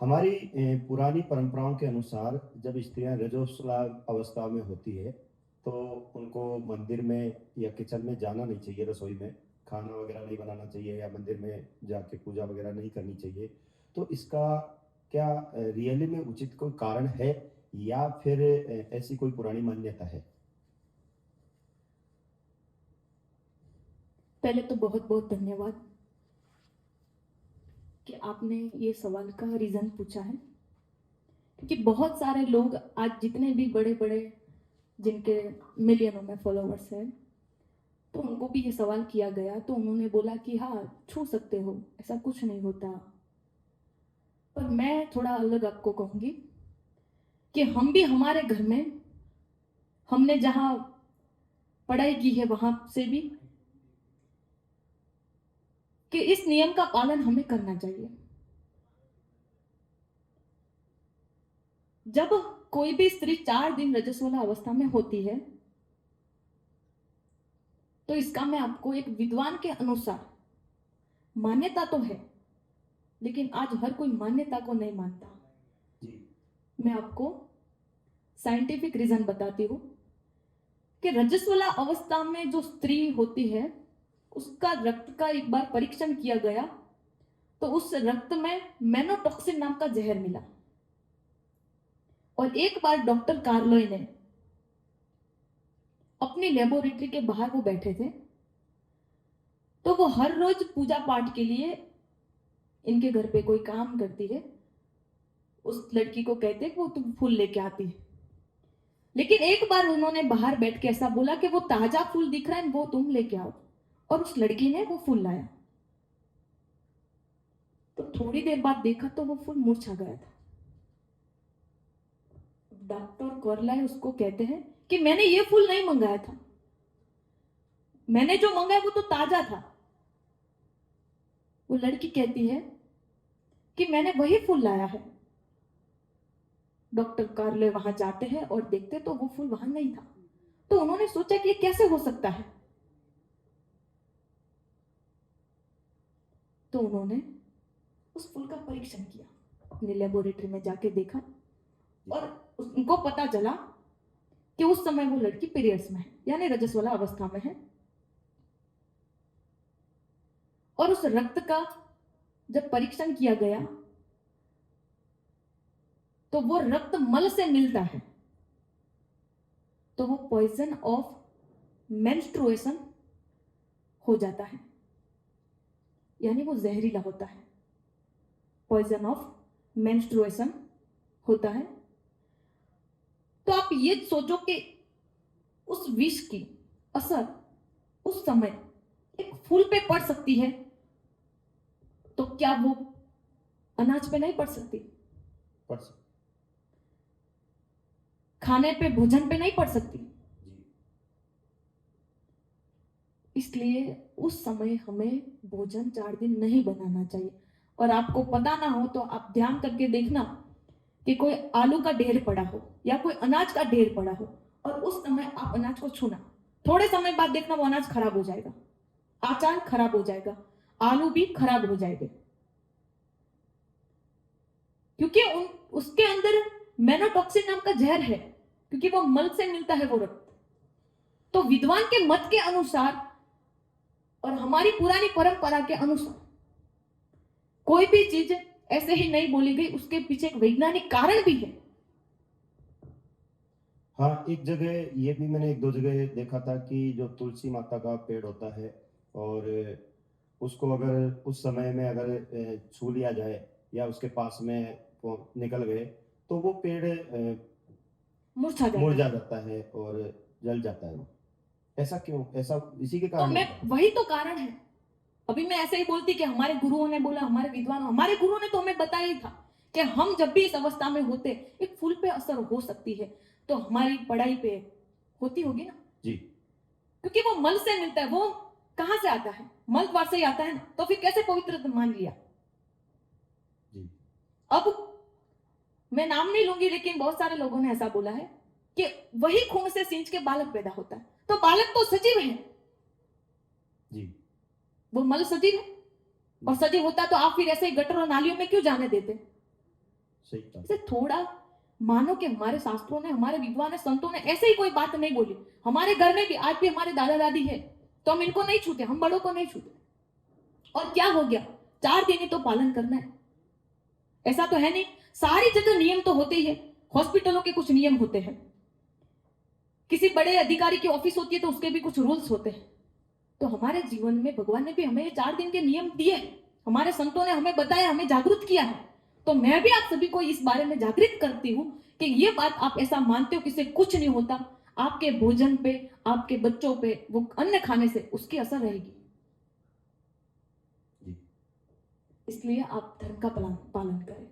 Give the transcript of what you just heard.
हमारी पुरानी परंपराओं के अनुसार जब स्त्रियां रजोत्सला अवस्था में होती है तो उनको मंदिर में या किचन में जाना नहीं चाहिए, रसोई में खाना वगैरह नहीं बनाना चाहिए या मंदिर में जाके पूजा वगैरह नहीं करनी चाहिए। तो इसका क्या रियली में उचित कोई कारण है या फिर ऐसी कोई पुरानी मान्यता है? पहले तो बहुत बहुत धन्यवाद कि आपने ये सवाल का रीजन पूछा है, क्योंकि बहुत सारे लोग आज जितने भी बड़े बड़े जिनके मिलियनों में फॉलोवर्स हैं, तो उनको भी ये सवाल किया गया तो उन्होंने बोला कि हाँ, छू सकते हो, ऐसा कुछ नहीं होता। पर मैं थोड़ा अलग आपको कहूंगी कि हम भी हमारे घर में हमने जहां पढ़ाई की है वहां से भी कि इस नियम का पालन हमें करना चाहिए। जब कोई भी स्त्री 4 दिन रजस्वला अवस्था में होती है तो इसका मैं आपको एक विद्वान के अनुसार, मान्यता तो है लेकिन आज हर कोई मान्यता को नहीं मानता। जी। मैं आपको साइंटिफिक रीजन बताती हूँ कि रजस्वला अवस्था में जो स्त्री होती है उसका रक्त का एक बार परीक्षण किया गया तो उस रक्त में मेनोटॉक्सिन नाम का जहर मिला। और एक बार डॉक्टर कार्लोय ने अपनी लेबोरेटरी के बाहर वो बैठे थे, तो वो हर रोज पूजा पाठ के लिए इनके घर पे कोई काम करती है, उस लड़की को कहते कि वो तुम फूल लेके आती है। लेकिन एक बार उन्होंने बाहर बैठ के ऐसा बोला कि वो ताजा फूल दिख रहा है, वो तुम लेके आओ। और उस लड़की ने वो फूल लाया। तो थोड़ी देर बाद देखा तो वो फूल मुरझा गया था। डॉक्टर कोरलाए उसको कहते हैं कि मैंने ये फूल नहीं मंगाया था, मैंने जो मंगाया वो तो ताजा था। वो लड़की कहती है कि मैंने वही फूल लाया है। डॉक्टर कार्ले वहां जाते हैं और देखते तो वो फूल वहां नहीं था। तो उन्होंने सोचा कि ये कैसे हो सकता है। तो उन्होंने उस फूल का परीक्षण किया, अपनी लेबोरेटरी में जाके देखा और उनको पता चला कि उस समय वो लड़की पीरियड्स में है, यानी रजस्वला अवस्था में है। और उस रक्त का जब परीक्षण किया गया तो वो रक्त मल से मिलता है, तो वो पॉइजन ऑफ मेंस्ट्रुएशन हो जाता है, यानी वो जहरीला होता है। पॉइजन ऑफ मेंस्ट्रुएशन होता है। तो आप ये सोचो कि उस विष की असर उस समय एक फूल पे पड़ सकती है, तो क्या वो अनाज पे नहीं पड़ सकती? पढ़ सकते। खाने पे, भोजन पे नहीं पड़ सकती? जी। इसलिए उस समय हमें भोजन 4 दिन नहीं बनाना चाहिए। और आपको पता ना हो तो आप ध्यान करके देखना कि कोई आलू का ढेर पड़ा हो या कोई अनाज का ढेर पड़ा हो और उस समय आप अनाज को छूना, थोड़े समय बाद देखना वो अनाज खराब हो जाएगा, आचार खराब हो जाएगा, आलू भी खराब हो जाएंगे, क्योंकि उसके अंदर मेनोटॉक्सिन नाम का जहर है, क्योंकि वो मल से मिलता है वो रक्त। तो विद्वान के मत के अनुसार और हमारी पुरानी परंपरा के अनुसार कोई भी चीज ऐसे ही नहीं बोली गई, उसके पीछे एक वैज्ञानिक कारण भी है। हाँ, एक जगह ये भी मैंने एक दो जगह देखा था कि जो तुलसी माता का पेड़ होता है और उसको अगर उस समय में अगर छू लिया जाए या उसके पास में वो निकल गए तो वो पेड़ मुरझा जाता मुरझा है। जाता है और जल जाता है वो। ऐसा क्यों? ऐसा इसी के तो कारण मैं, होता है? वही तो कारण है। अभी मैं ऐसे ही बोलती कि हमारे गुरुओं ने बोला, हमारे विद्वान, हमारे गुरुओं ने तो हमें बताया ही था कि हम जब भी इस अवस्था में होते एक फूल पे असर हो सकती है, तो हमारी पढ़ाई पे होती होगी ना, जी। क्योंकि वो मल से मिलता है। वो कहां से आता है? मल द्वार से ही आता है ना, तो फिर कैसे पवित्र मान लिया? जी। अब मैं नाम नहीं लूंगी लेकिन बहुत सारे लोगों ने ऐसा बोला है कि वही खून से सींच के बालक पैदा होता है, तो बालक तो सजीव है, जी। वो मल सजीव है। और सजीव होता तो आप फिर ऐसे ही गटर और नालियों में क्यों जाने देते? सही बात। इसे थोड़ा मानो कि हमारे शास्त्रों ने, हमारे विद्वान ने, संतों ने ऐसे ही कोई बात नहीं बोली। हमारे घर में भी आज भी हमारे दादा दादी है तो हम इनको नहीं छूते, हम बड़ों को नहीं छूते। और क्या हो गया, 4 दिन ही तो पालन करना है, ऐसा तो है नहीं। सारी जगह नियम तो होते ही है। हॉस्पिटलों के कुछ नियम होते हैं, किसी बड़े अधिकारी की ऑफिस होती है तो उसके भी कुछ रूल्स होते हैं। तो हमारे जीवन में भगवान ने भी हमें ये 4 दिन के नियम दिए, हमारे संतों ने हमें बताया, हमें जागरूक किया है। तो मैं भी आप सभी को इस बारे में जागृत करती हूँ कि ये बात आप ऐसा मानते हो कि इससे कुछ नहीं होता, आपके भोजन पे, आपके बच्चों पे वो अन्न खाने से उसकी असर रहेगी। जी। इसलिए आप धर्म का पालन करें।